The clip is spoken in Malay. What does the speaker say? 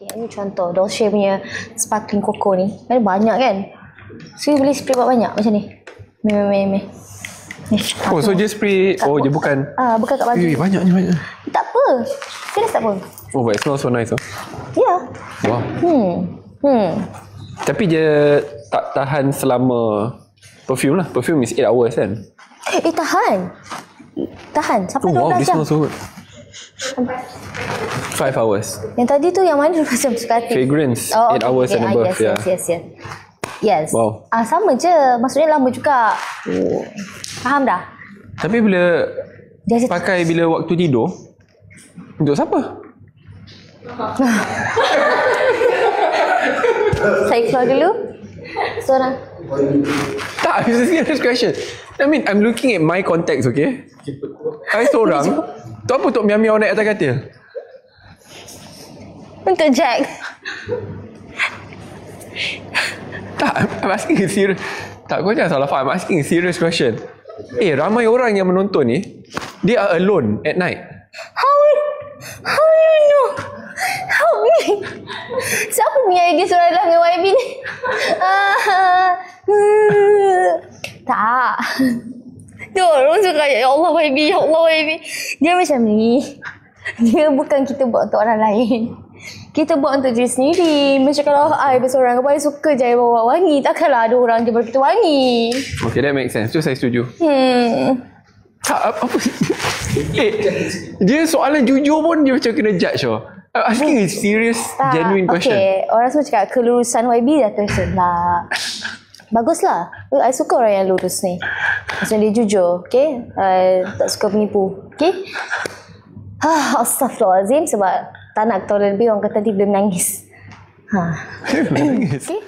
Okay, ini contoh Dolce punya sparkling coco ni. Kan banyak kan? So, you boleh spray buat banyak macam ni. Meh. Oh, so dia spray. Oh, dia bukan. Bukan kat baju. Banyak ni. Tak apa. Serius tak apa. Oh, but it smells so nice. Ya. Wow. Tapi dia tak tahan selama perfume lah. Perfume is 8 hours kan? Tahan. Sampai 12 wow, this jam. smells so good. 5 hours. Yang tadi tu yang mana 12 jam suka hati? Fragrance, 8 hours and above. Yes. Wow. Sama je. Maksudnya lama juga. Faham dah? Tapi bila pakai bila waktu tidur, untuk siapa? Saya keluar dulu. Seorang. Tak, it's a serious question. I mean, I'm looking at my context, okay? I seorang. Tu apa untuk miau-miau naik atas katil? Untuk Jack. Tak, I'm asking a serious. Tak, kau jangan salah faham. I'm asking a serious question. Ramai orang yang menonton ni, they are alone at night. How do you know? Help me. Siapa punya idea suara dalam dengan YB ni? Tak. Tu orang suka, ya Allah YB, ya Allah YB. Dia macam ni. Dia bukan kita buat untuk orang lain. Kita buat untuk diri sendiri. Macam kalau I berseorang, I suka je I bawa wangi. Takkanlah ada orang dia begitu wangi. Okay, that makes sense. Tu saya setuju. Tak, apa? Dia soalan jujur pun dia macam kena judge. I'm asking a serious, genuine question. Okay, orang semua cakap kelurusan YB dah terselah. Baguslah. I suka orang yang lurus ni. Maksudnya dia jujur. Okay? Tak suka penipu. Okay? Astaghfirullahaladzim sebab tak nak ketawa lebih orang kata nanti boleh menangis. Menangis? Okay?